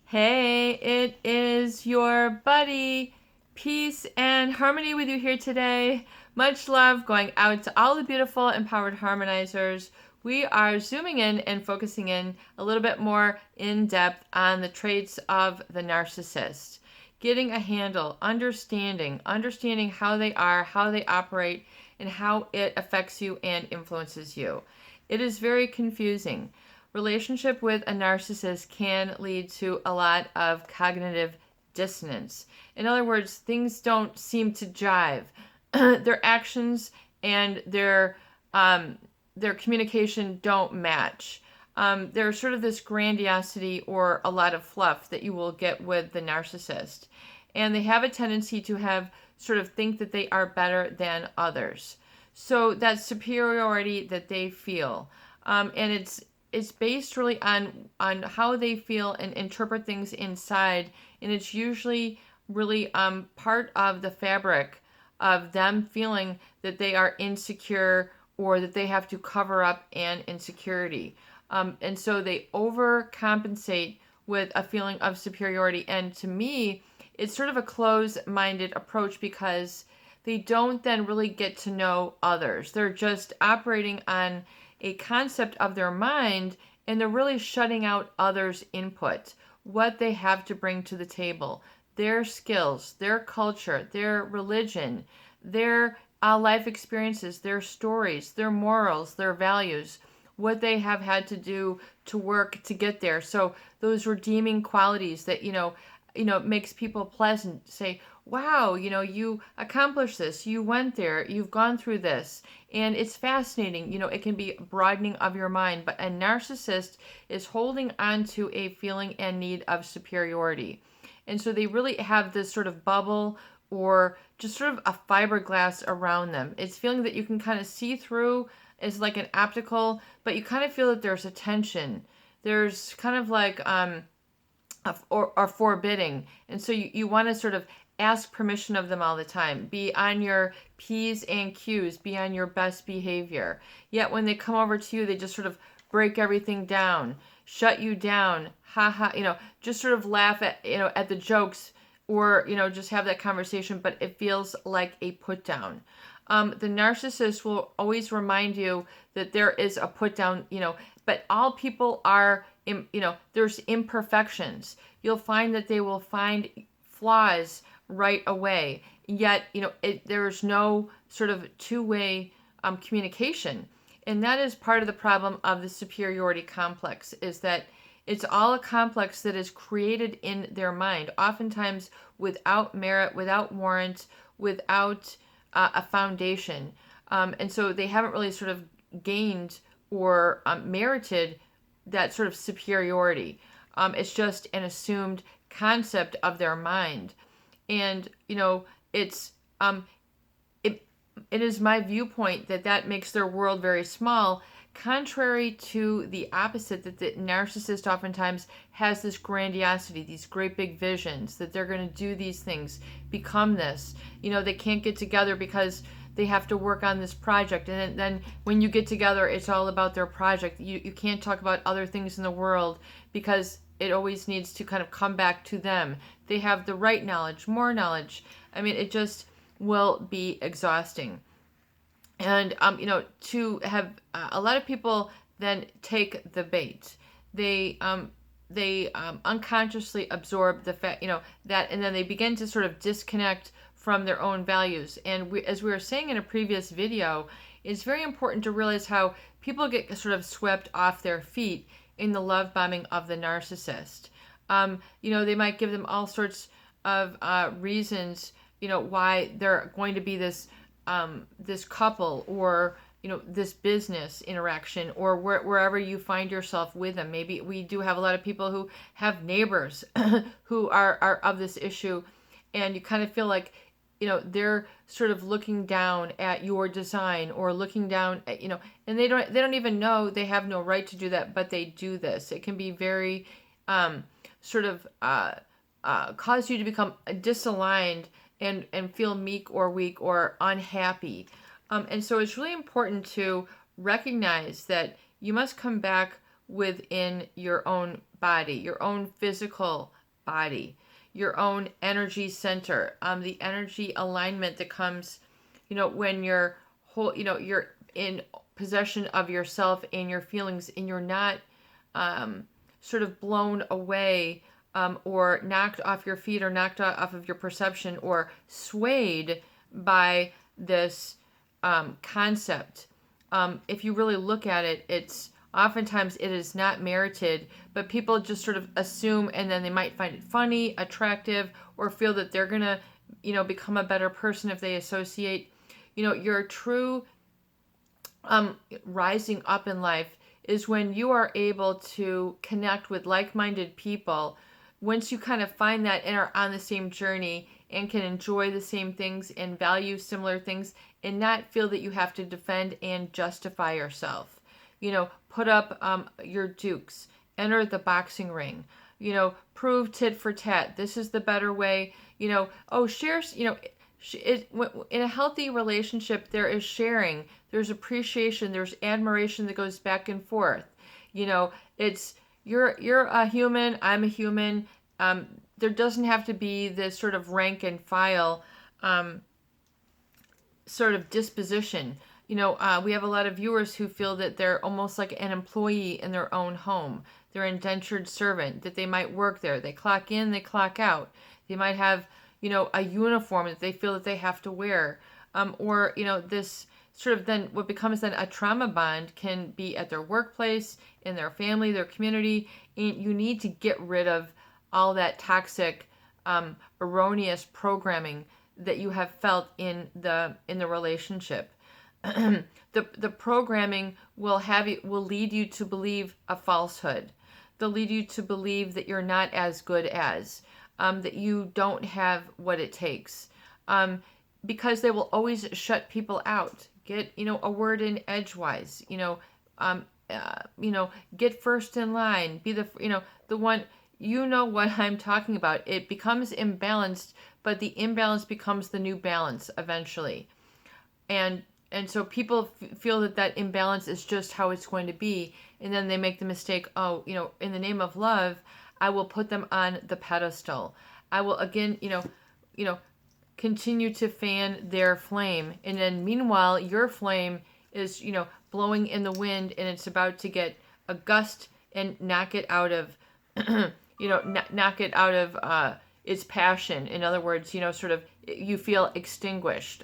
Hey, it is your buddy. Peace and harmony with you here today. Much love going out to all the beautiful empowered harmonizers. We are zooming in and focusing in a little bit more in depth on the traits of the narcissist. Getting a handle, understanding how they are, how they operate, and how it affects you and influences you. It is very confusing. Relationship with a narcissist can lead to a lot of cognitive dissonance. In other words, things don't seem to jive. Their actions and their communication don't match. There's sort of this grandiosity or a lot of fluff that you will get with the narcissist. And they have a tendency to have sort of think that they are better than others. So that superiority that they feel. And it's based really on how they feel and interpret things inside, and it's usually really part of the fabric of them feeling that they are insecure or that they have to cover up an insecurity, and so they overcompensate with a feeling of superiority. And to me, it's sort of a closed-minded approach because they don't then really get to know others. They're just operating on a concept of their mind, and they're really shutting out others' input, what they have to bring to the table, their skills, their culture, their religion, their life experiences, their stories, their morals, their values, what they have had to do to work to get there. So those redeeming qualities that, makes people pleasant, say, wow, you accomplished this, you went there, you've gone through this, and it's fascinating. It can be broadening of your mind, but a narcissist is holding on to a feeling and need of superiority. And so they really have this sort of bubble or just sort of a fiberglass around them. It's feeling that you can kind of see through as like an optical, but you kind of feel that there's a tension. There's kind of like or forbidding. And so you want to sort of ask permission of them all the time. Be on your P's and Q's. Be on your best behavior. Yet when they come over to you, they just sort of break everything down, shut you down, ha ha, just sort of laugh at the jokes or, just have that conversation, but it feels like a put down. The narcissist will always remind you that there is a put down, but all people are, there's imperfections. You'll find that they will find flaws right away. Yet, there's no sort of two-way communication. And that is part of the problem of the superiority complex, is that it's all a complex that is created in their mind, oftentimes without merit, without warrant, without a foundation. And so they haven't really sort of gained or merited that sort of superiority. It's just an assumed concept of their mind. And, it's it is my viewpoint that makes their world very small, contrary to the opposite, that the narcissist oftentimes has this grandiosity, these great big visions, that they're going to do these things, become this. They can't get together because they have to work on this project. And then when you get together, it's all about their project. You can't talk about other things in the world because it always needs to kind of come back to them. They have the right knowledge, more knowledge. I mean, it just will be exhausting. And, to have a lot of people then take the bait. They unconsciously absorb the fact, that, and then they begin to sort of disconnect from their own values. And as we were saying in a previous video, it's very important to realize how people get sort of swept off their feet in the love bombing of the narcissist. They might give them all sorts of reasons, why they're going to be this couple, or this business interaction, or wherever you find yourself with them. Maybe we do have a lot of people who have neighbors who are of this issue, and you kind of feel like they're sort of looking down at your design, or looking down at, and they don't even know, they have no right to do that, but they do this. It can be very sort of cause you to become disaligned and feel meek or weak or unhappy. And so it's really important to recognize that you must come back within your own body, your own physical body, your own energy center, the energy alignment that comes, when you're whole, you're in possession of yourself and your feelings, and you're not sort of blown away or knocked off your feet or knocked off of your perception or swayed by this concept. If you really look at it, it's oftentimes it is not merited, but people just sort of assume, and then they might find it funny, attractive, or feel that they're going to, become a better person if they associate. Your true rising up in life is when you are able to connect with like-minded people. Once you kind of find that and are on the same journey and can enjoy the same things and value similar things and not feel that you have to defend and justify yourself. Put up your dukes, enter the boxing ring, prove tit for tat. This is the better way, share, in a healthy relationship, there is sharing, there's appreciation, there's admiration that goes back and forth. It's you're a human, I'm a human. There doesn't have to be this sort of rank and file sort of disposition. We have a lot of viewers who feel that they're almost like an employee in their own home. They're an indentured servant, that they might work there. They clock in, they clock out. They might have, a uniform that they feel that they have to wear. Or, this sort of then what becomes then a trauma bond can be at their workplace, in their family, their community. And you need to get rid of all that toxic, erroneous programming that you have felt in the relationship. The programming will lead you to believe a falsehood. They'll lead you to believe that you're not as good as, that you don't have what it takes, because they will always shut people out. Get a word in edgewise. Get first in line. Be the one. What I'm talking about. It becomes imbalanced, but the imbalance becomes the new balance eventually. And so people feel that imbalance is just how it's going to be. And then they make the mistake, in the name of love, I will put them on the pedestal. I will, again, continue to fan their flame. And then meanwhile, your flame is, blowing in the wind, and it's about to get a gust and knock it out of, its passion. In other words, sort of you feel extinguished.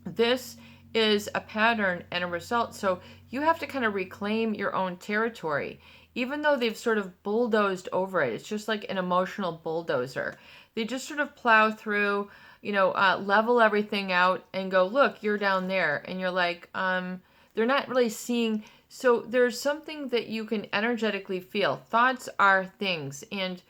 This is a pattern and a result. So you have to kind of reclaim your own territory. Even though they've sort of bulldozed over it, it's just like an emotional bulldozer. They just sort of plow through, level everything out and go, look, you're down there. And you're like, they're not really seeing. So there's something that you can energetically feel. Thoughts are things. And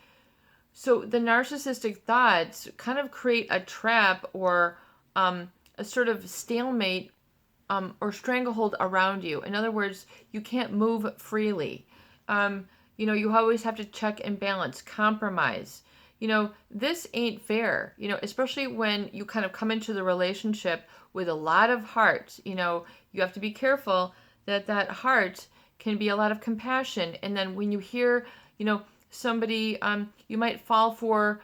so the narcissistic thoughts kind of create a trap or a sort of stalemate or stranglehold around you. In other words, you can't move freely. You always have to check and balance, compromise. This ain't fair, especially when you kind of come into the relationship with a lot of heart. You have to be careful that heart can be a lot of compassion. And then when you hear, somebody, you might fall for,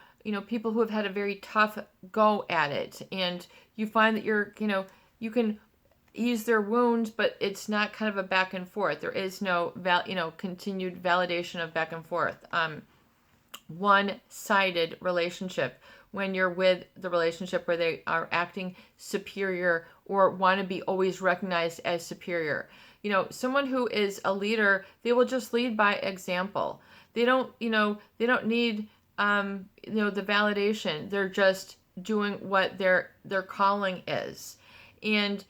people who have had a very tough go at it. And you find that you can ease their wounds, but it's not kind of a back and forth. There is no, continued validation of back and forth. One-sided relationship. When you're with the relationship where they are acting superior or want to be always recognized as superior. Someone who is a leader, they will just lead by example. They don't need, the validation. They're just doing what their calling is. And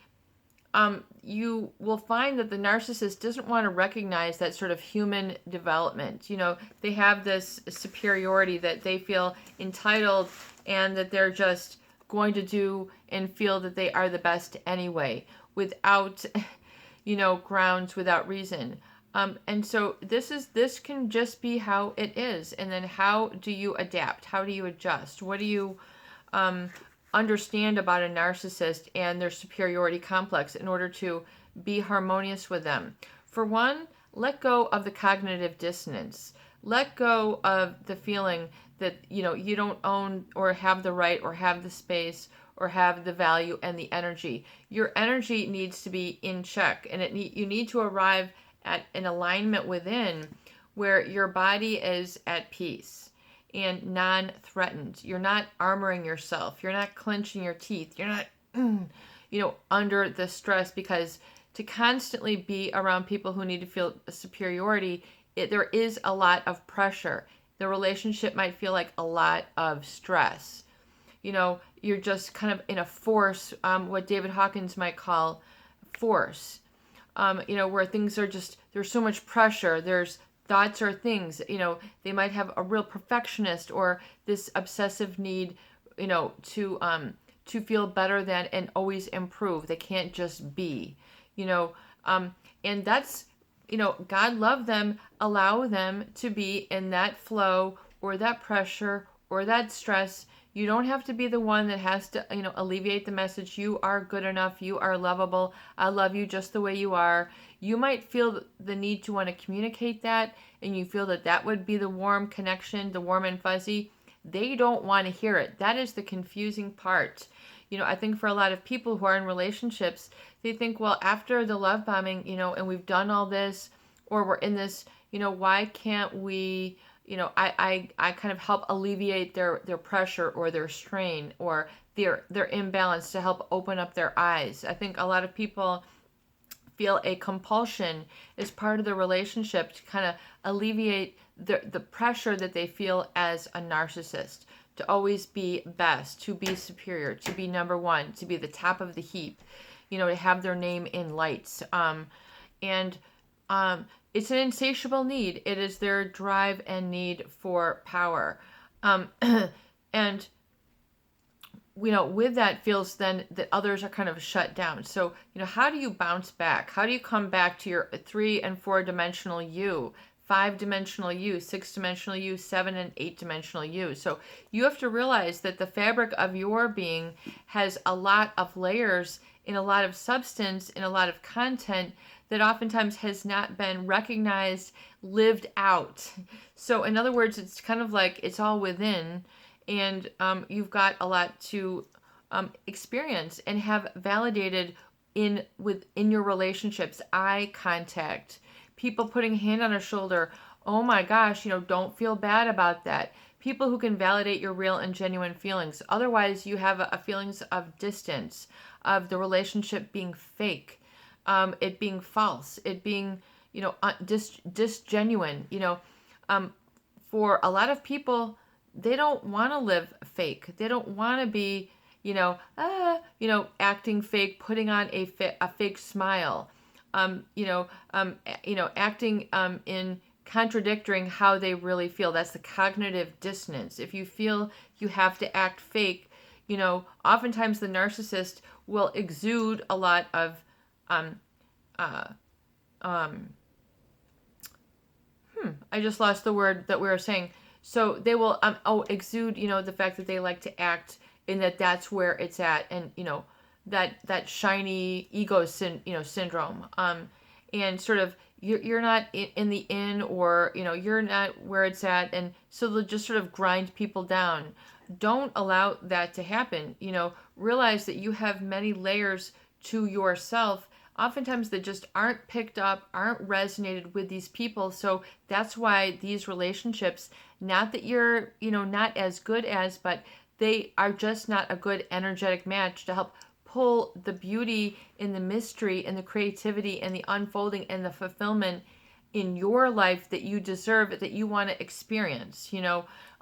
you will find that the narcissist doesn't want to recognize that sort of human development. They have this superiority that they feel entitled and that they're just going to do and feel that they are the best anyway, without, grounds, without reason. And so this can just be how it is. And then how do you adapt? How do you adjust? What do you understand about a narcissist and their superiority complex in order to be harmonious with them? For one, let go of the cognitive dissonance. let go of the feeling that, you don't own or have the right or have the space or have the value and the energy. Your energy needs to be in check, and you need to arrive at an alignment within where your body is at peace and non-threatened. You're not armoring yourself. You're not clenching your teeth. You're not, under the stress, because to constantly be around people who need to feel superiority, there is a lot of pressure. The relationship might feel like a lot of stress. You're just kind of in a force, what David Hawkins might call force, where things are just, there's so much pressure. There's thoughts or things, they might have a real perfectionist or this obsessive need, to feel better than and always improve. They can't just be, and that's, God love them, allow them to be in that flow or that pressure or that stress. You don't have to be the one that has to, alleviate the message. You are good enough. You are lovable. I love you just the way you are. You might feel the need to want to communicate that, and you feel that would be the warm connection, the warm and fuzzy. They don't want to hear it. That is the confusing part. I think for a lot of people who are in relationships, they think, well, after the love bombing, and we've done all this, or we're in this, why can't we, I kind of help alleviate their pressure or their strain or their imbalance to help open up their eyes. I think a lot of people feel a compulsion as part of the relationship to kind of alleviate the pressure that they feel as a narcissist, to always be best, to be superior, to be number one, to be the top of the heap, to have their name in lights. And it's an insatiable need. It is their drive and need for power. And with that feels then that others are kind of shut down. So, how do you bounce back? How do you come back to your 3 and 4 dimensional you, 5-dimensional you, 6-dimensional you, 7 and 8-dimensional you? So you have to realize that the fabric of your being has a lot of layers and a lot of substance and a lot of content that oftentimes has not been recognized, lived out. So in other words, it's kind of like it's all within, and you've got a lot to experience and have validated in your relationships. Eye contact, people putting a hand on a shoulder. Oh my gosh, don't feel bad about that. People who can validate your real and genuine feelings. Otherwise, you have a feelings of distance, of the relationship being fake, it being false, it being, disgenuine. For a lot of people, they don't want to live fake. They don't want to be, acting fake, putting on a fake smile, acting in contradicting how they really feel. That's the cognitive dissonance. If you feel you have to act fake, oftentimes the narcissist will exude a lot of I just lost the word that we were saying. So they will exude, the fact that they like to act, and that's where it's at, and that shiny ego syndrome, and sort of you're not in the in, or you're not where it's at, and so they'll just sort of grind people down. Don't allow that to happen. Realize that you have many layers to yourself, oftentimes that just aren't picked up, aren't resonated with these people. So that's why these relationships, not that you're, not as good as, but they are just not a good energetic match to help pull the beauty and the mystery and the creativity and the unfolding and the fulfillment in your life that you deserve, that you want to experience.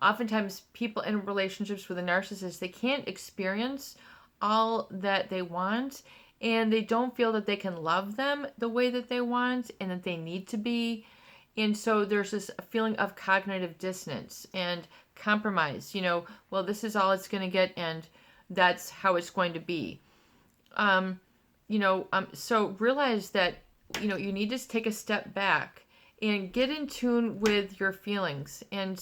Oftentimes people in relationships with a narcissist, they can't experience all that they want, and they don't feel that they can love them the way that they want and that they need to be. And so there's this feeling of cognitive dissonance and compromise. Well, this is all it's going to get, and that's how it's going to be. So realize that, you need to take a step back and get in tune with your feelings. And,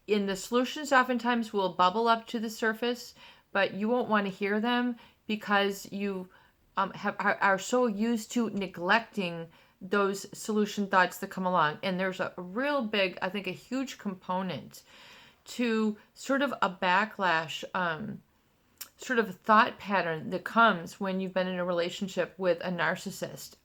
in the solutions oftentimes will bubble up to the surface, but you won't want to hear them because you are so used to neglecting those solution thoughts that come along. And there's a real big, I think a huge component to sort of a backlash, sort of thought pattern that comes when you've been in a relationship with a narcissist.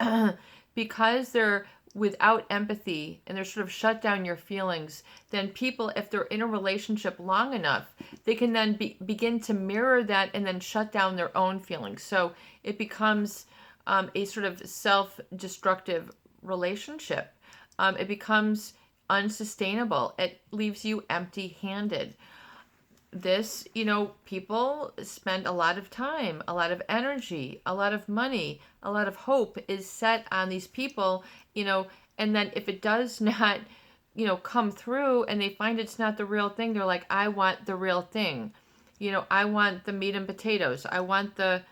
Because they're without empathy and they're sort of shut down your feelings, then people, if they're in a relationship long enough, they can then begin to mirror that and then shut down their own feelings. So it becomes a sort of self-destructive relationship. It becomes unsustainable. It leaves you empty-handed. This, people spend a lot of time, a lot of energy, a lot of money, a lot of hope is set on these people, and then if it does not, come through and they find it's not the real thing, they're like, I want the real thing. I want the meat and potatoes. I want the,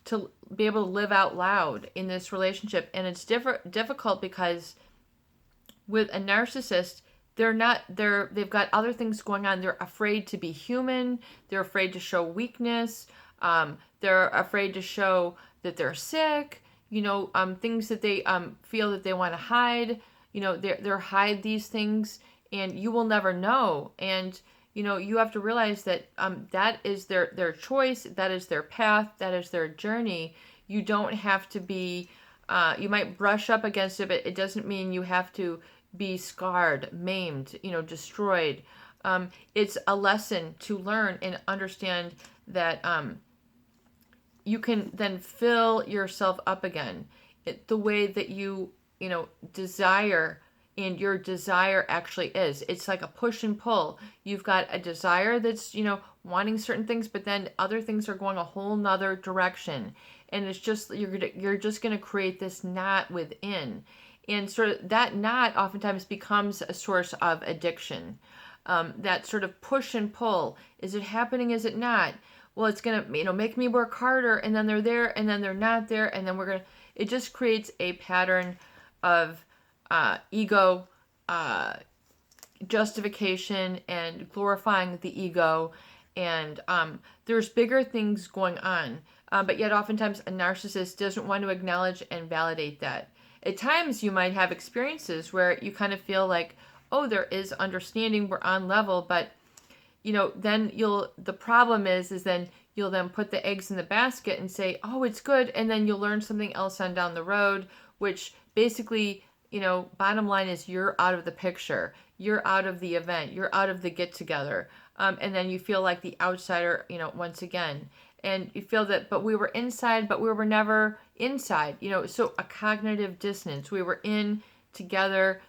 to be able to live out loud in this relationship. And it's difficult because with a narcissist, they've got other things going on. They're afraid to be human. They're afraid to show weakness. They're afraid to show that they're sick, things that they feel that they want to hide. They're hide these things, and you will never know. And, you have to realize that that is their choice. That is their path. That is their journey. You don't have to be, you might brush up against it, but it doesn't mean you have to be scarred, maimed, destroyed. It's a lesson to learn and understand that you can then fill yourself up again the way that you desire, and your desire actually is. It's like a push and pull. You've got a desire that's, wanting certain things, but then other things are going a whole nother direction. And it's just, you're just going to create this knot within. And sort of that knot oftentimes becomes a source of addiction. That sort of push and pull. Is it happening? Is it not? Well, it's going to, make me work harder, and then they're there, and then they're not there, and then it just creates a pattern of ego, justification, and glorifying the ego. And there's bigger things going on. But yet oftentimes a narcissist doesn't want to acknowledge and validate that. At times you might have experiences where you kind of feel like, oh, there is understanding, we're on level, but then the problem is then you'll then put the eggs in the basket and say, oh, it's good, and then you'll learn something else on down the road, which basically, bottom line is you're out of the picture, you're out of the event, you're out of the get together, and then you feel like the outsider, once again. And you feel that, but we were inside, but we were never inside, so a cognitive dissonance. We were in together,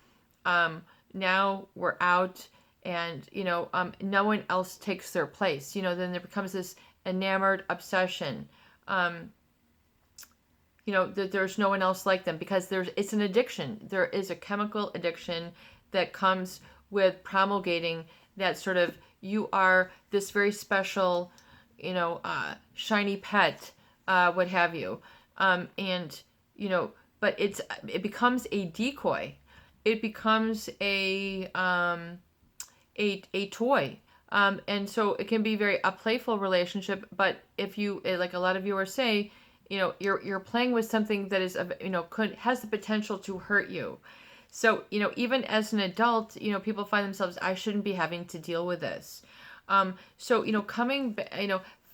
now we're out, and, no one else takes their place. Then there becomes this enamored obsession, that there's no one else like them, because it's an addiction. There is a chemical addiction that comes with promulgating that sort of, you are this very special, shiny pet, what have you. And, but it becomes a decoy. It becomes a toy. And so it can be a playful relationship, but if you, like a lot of viewers say, you're playing with something that is, has the potential to hurt you. So, even as an adult, people find themselves, I shouldn't be having to deal with this. So,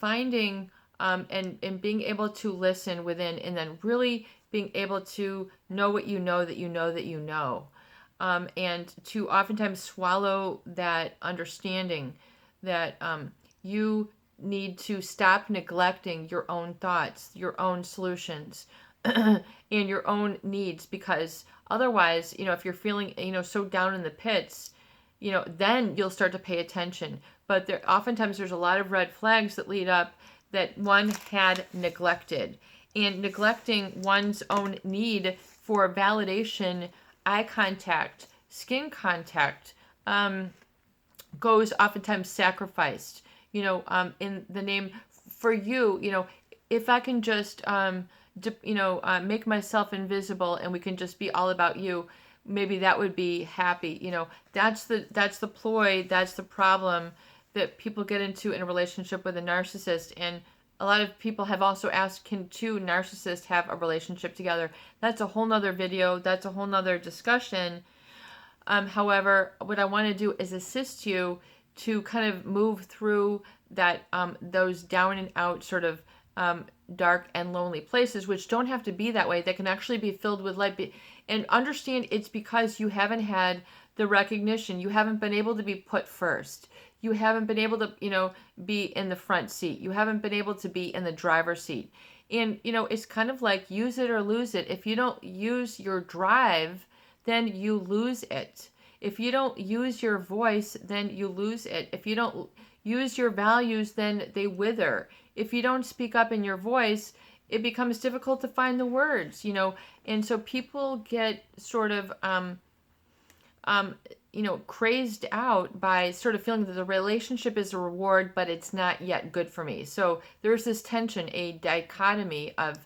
finding, and being able to listen within, and then really being able to know what you know, that you know, that you know. And to oftentimes swallow that understanding that, you need to stop neglecting your own thoughts, your own solutions, and your own needs, because otherwise, if you're feeling, so down in the pits, then you'll start to pay attention. But oftentimes there's a lot of red flags that lead up that one had neglected. And neglecting one's own need for validation, eye contact, skin contact, goes oftentimes sacrificed, in the name for you, if I can just, make myself invisible and we can just be all about you, maybe that would be happy. That's the ploy, that's the problem that people get into in a relationship with a narcissist. And a lot of people have also asked, can two narcissists have a relationship together? That's a whole nother video. That's a whole nother discussion. However, what I want to do is assist you to kind of move through that those down and out sort of dark and lonely places, which don't have to be that way. They can actually be filled with light. And understand it's because you haven't had the recognition. You haven't been able to be put first. You haven't been able to, be in the front seat. You haven't been able to be in the driver's seat. And, it's kind of like use it or lose it. If you don't use your drive, then you lose it. If you don't use your voice, then you lose it. If you don't use your values, then they wither. If you don't speak up in your voice, it becomes difficult to find the words, and so people get sort of, crazed out by sort of feeling that the relationship is a reward, but it's not yet good for me. So there's this tension, a dichotomy of,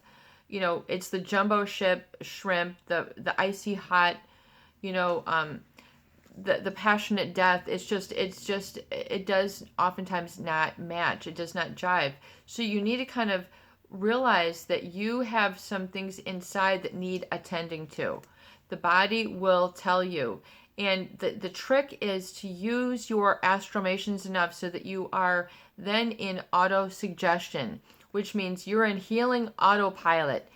it's the jumbo shrimp, the icy hot, the passionate death. It does oftentimes not match. It does not jive. So you need to kind of realize that you have some things inside that need attending to. The body will tell you. And the trick is to use your astromations enough so that you are then in auto-suggestion, which means you're in healing autopilot.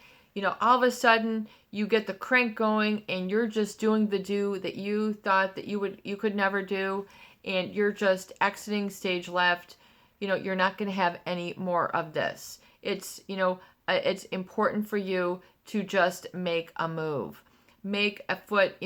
All of a sudden you get the crank going and you're just doing the do that you thought that you could never do, and you're just exiting stage left. You're not going to have any more of this. It's important for you to just make a move. Make a foot,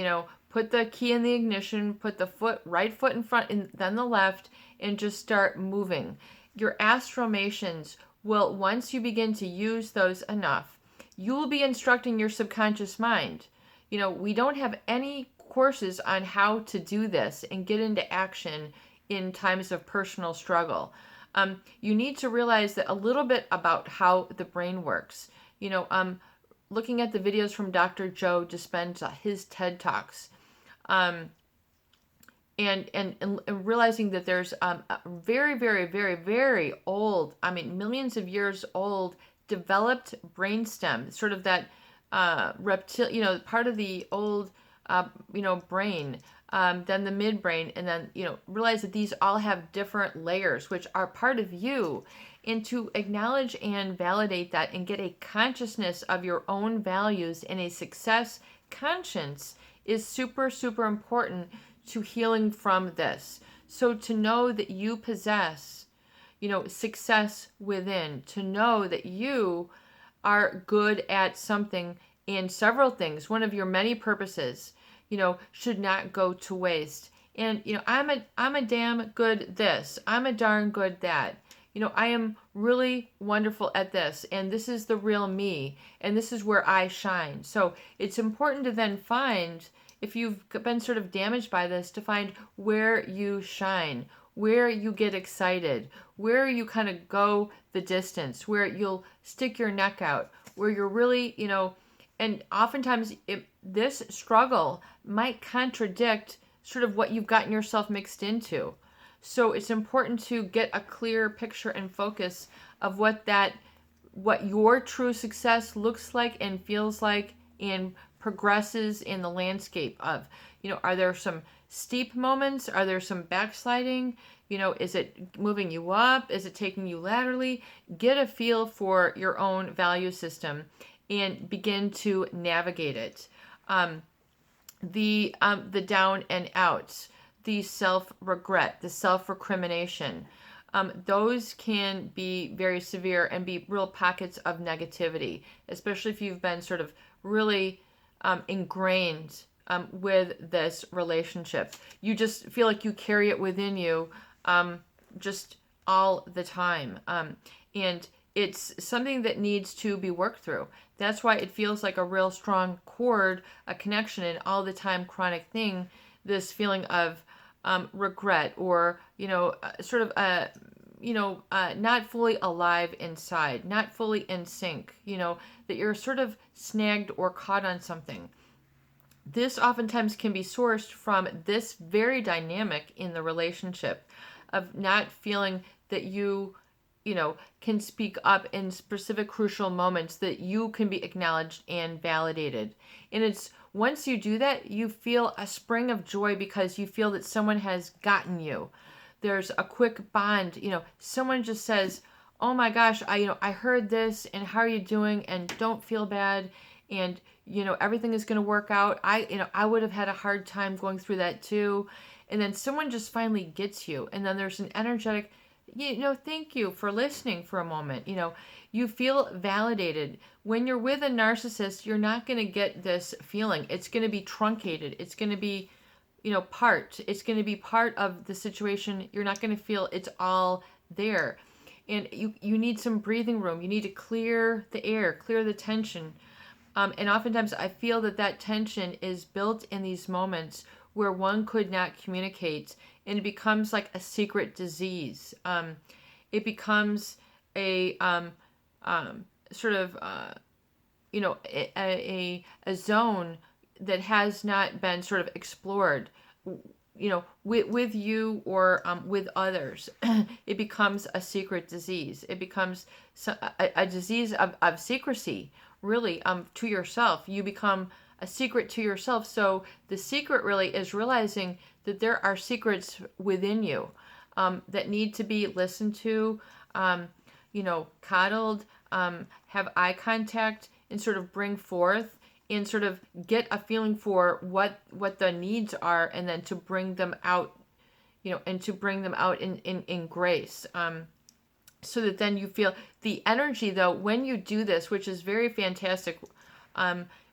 put the key in the ignition, put the right foot in front and then the left, and just start moving. Your astromations will, once you begin to use those enough, you will be instructing your subconscious mind. We don't have any courses on how to do this and get into action in times of personal struggle. You need to realize that a little bit about how the brain works. Looking at the videos from Dr. Joe Dispenza, his TED Talks, and realizing that there's a very, very, very, very old, millions of years old, developed brainstem, sort of that reptile, part of the old, brain, then the midbrain, and then, realize that these all have different layers, which are part of you. And to acknowledge and validate that and get a consciousness of your own values and a success conscience is super, super important to healing from this. So to know that you possess, success within, to know that you are good at something and several things, one of your many purposes, should not go to waste. And, I'm a damn good this. I'm a darn good that. I am really wonderful at this, and this is the real me, and this is where I shine. So it's important to then find, if you've been sort of damaged by this, to find where you shine, where you get excited, where you kind of go the distance, where you'll stick your neck out, where you're really, and oftentimes this struggle might contradict sort of what you've gotten yourself mixed into. So it's important to get a clear picture and focus of what your true success looks like and feels like and progresses in the landscape of, are there some steep moments? Are there some backsliding? Is it moving you up? Is it taking you laterally? Get a feel for your own value system and begin to navigate it. The down and outs, the self-regret, the self-recrimination, those can be very severe and be real pockets of negativity, especially if you've been sort of really ingrained with this relationship. You just feel like you carry it within you just all the time. And it's something that needs to be worked through. That's why it feels like a real strong cord, a connection, and all the time chronic thing, this feeling of regret or, sort of, not fully alive inside, not fully in sync, that you're sort of snagged or caught on something. This oftentimes can be sourced from this very dynamic in the relationship of not feeling that you can speak up in specific crucial moments that you can be acknowledged and validated. And it's once you do that, you feel a spring of joy because you feel that someone has gotten you. There's a quick bond. Someone just says, "Oh my gosh, I heard this, and how are you doing? And don't feel bad, and everything is going to work out. I would have had a hard time going through that too." And then someone just finally gets you, and then there's an energetic, thank you for listening for a moment. You feel validated. When you're with a narcissist, you're not going to get this feeling. It's going to be truncated. It's going to be it's going to be part of the situation. You're not going to feel it's all there. And you need some breathing room. You need to clear the air, clear the tension. And oftentimes I feel that tension is built in these moments where one could not communicate, and it becomes like a secret disease. It becomes a sort of, a zone that has not been sort of explored, with you or with others. It becomes a secret disease. It becomes a disease of secrecy, really, to yourself. You become a secret to yourself. So the secret really is realizing that there are secrets within you that need to be listened to, coddled, have eye contact, and sort of bring forth and sort of get a feeling for what the needs are, and then to bring them out, and to bring them out in grace. So that then you feel the energy, though, when you do this, which is very fantastic,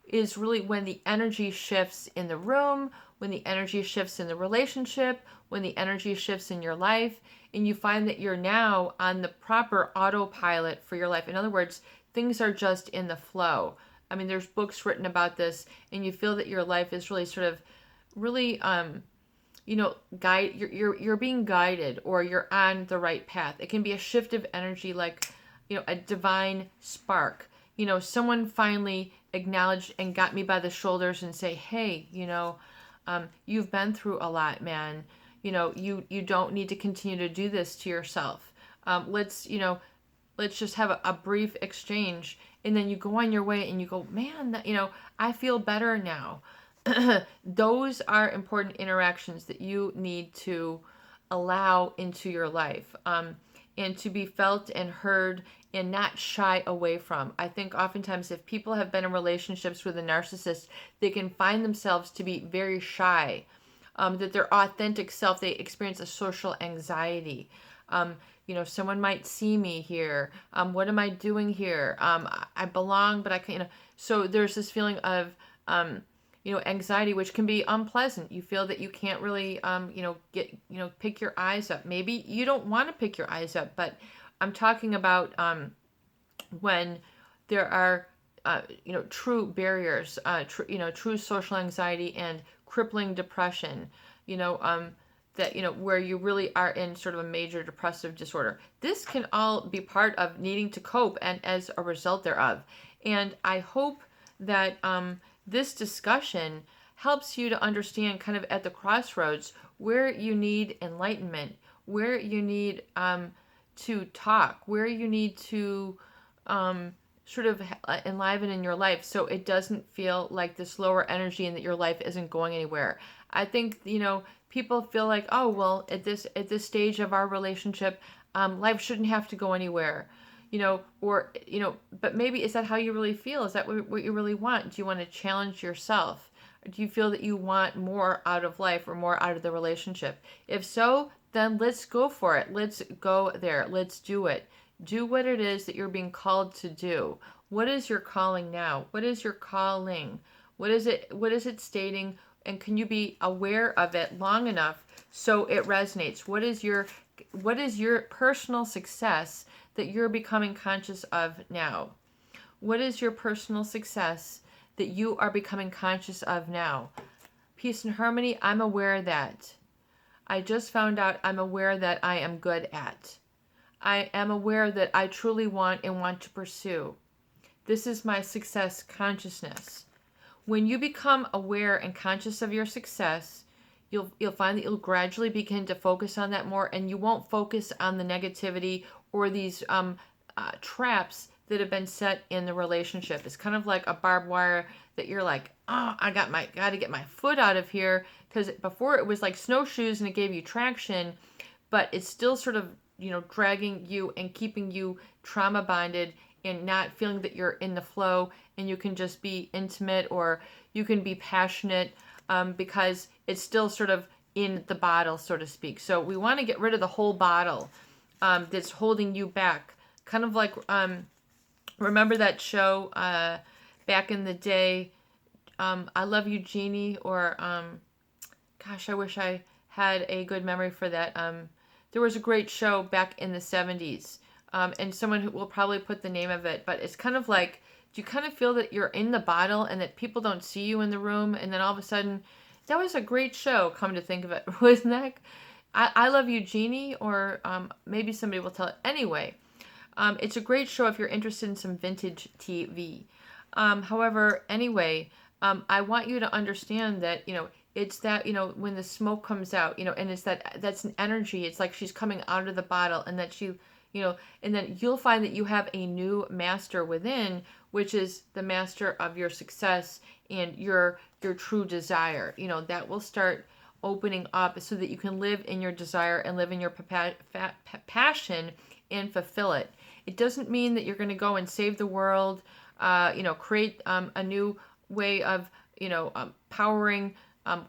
is really when the energy shifts in the room, when the energy shifts in the relationship, when the energy shifts in your life, and you find that you're now on the proper autopilot for your life. In other words, things are just in the flow. I mean, there's books written about this, and you feel that your life is really sort of, really, you're being guided, or you're on the right path. It can be a shift of energy, like, a divine spark. Someone finally acknowledged and got me by the shoulders and say, "Hey, you've been through a lot, man. You don't need to continue to do this to yourself. Let's just have a brief exchange." And then you go on your way and you go, "Man, I feel better now." Those are important interactions that you need to allow into your life, and to be felt and heard and not shy away from. I think oftentimes if people have been in relationships with a narcissist, they can find themselves to be very shy, that their authentic self, they experience a social anxiety. Someone might see me here. What am I doing here? I belong, but I can't, so there's this feeling of, anxiety, which can be unpleasant. You feel that you can't really, pick your eyes up. Maybe you don't want to pick your eyes up, but I'm talking about when there are, true barriers, true social anxiety and crippling depression, that, where you really are in sort of a major depressive disorder. This can all be part of needing to cope, and as a result thereof. And I hope that this discussion helps you to understand, kind of at the crossroads, where you need enlightenment, where you need to talk, where you need to sort of enliven in your life, so it doesn't feel like this lower energy and that your life isn't going anywhere. I think, people feel like, oh, well, at this stage of our relationship, life shouldn't have to go anywhere, but maybe is that how you really feel? Is that what you really want? Do you want to challenge yourself? Do you feel that you want more out of life or more out of the relationship? If so, then let's go for it. Let's go there. Let's do it. Do what it is that you're being called to do. What is your calling now? What is your calling? What is it stating? And can you be aware of it long enough so it resonates? What is your personal success that you're becoming conscious of now? What is your personal success that you are becoming conscious of now? Peace and harmony, I'm aware that. I just found out I'm aware that I am good at. I am aware that I truly want and want to pursue. This is my success consciousness. When you become aware and conscious of your success, you'll find that you'll gradually begin to focus on that more, and you won't focus on the negativity or these traps that have been set in the relationship. It's kind of like a barbed wire that you're like, oh, got to get my foot out of here, because before it was like snowshoes and it gave you traction, but it's still sort of, dragging you and keeping you trauma bonded and not feeling that you're in the flow and you can just be intimate or you can be passionate, because it's still sort of in the bottle, so to speak. So we want to get rid of the whole bottle that's holding you back. Kind of like, remember that show back in the day, I Love You, Jeannie, or gosh, I wish I had a good memory for that. There was a great show back in the 70s, and someone who will probably put the name of it, but it's kind of like, do you kind of feel that you're in the bottle and that people don't see you in the room, and then all of a sudden, that was a great show, come to think of it. Wasn't that? I Love You, Jeannie, or maybe somebody will tell it. Anyway, it's a great show if you're interested in some vintage TV. However, anyway, I want you to understand that, it's that, when the smoke comes out, and it's that's an energy. It's like she's coming out of the bottle, and that and then you'll find that you have a new master within, which is the master of your success and your true desire. That will start opening up so that you can live in your desire and live in your passion and fulfill it. It doesn't mean that you're going to go and save the world, create a new way of, powering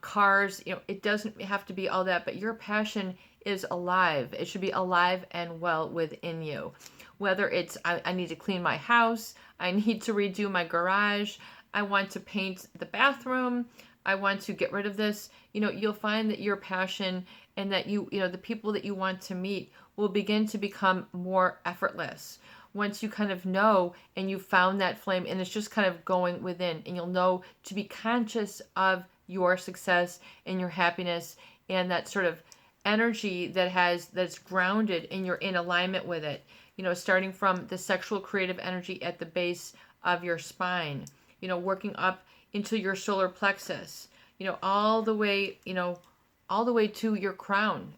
cars. It doesn't have to be all that, but your passion is alive. It should be alive and well within you. Whether it's, I need to clean my house, I need to redo my garage, I want to paint the bathroom, I want to get rid of this, you'll find that your passion and that the people that you want to meet will begin to become more effortless. Once you kind of know and you found that flame, and it's just kind of going within, and you'll know to be conscious of your success and your happiness and that sort of energy that's grounded and you're in alignment with it. Starting from the sexual creative energy at the base of your spine, working up into your solar plexus, all the way, all the way to your crown.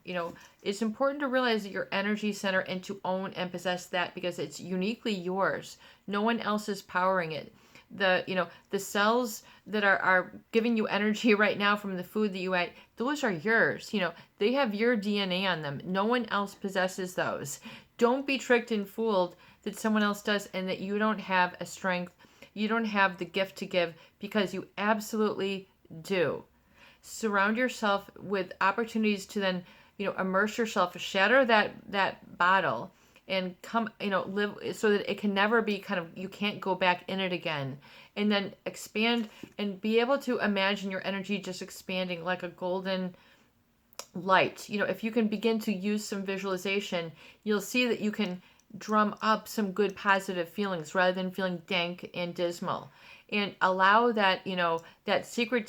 It's important to realize that your energy center and to own and possess that, because it's uniquely yours. No one else is powering it. The cells that are giving you energy right now from the food that you ate, those are yours. They have your DNA on them. No one else possesses those. Don't be tricked and fooled that someone else does and that you don't have a strength, you don't have the gift to give, because you absolutely do. Surround yourself with opportunities to then, immerse yourself, shatter that bottle, and come, live so that it can never be you can't go back in it again. And then expand and be able to imagine your energy just expanding like a golden light. If you can begin to use some visualization, you'll see that you can drum up some good positive feelings rather than feeling dank and dismal. And allow that, that secret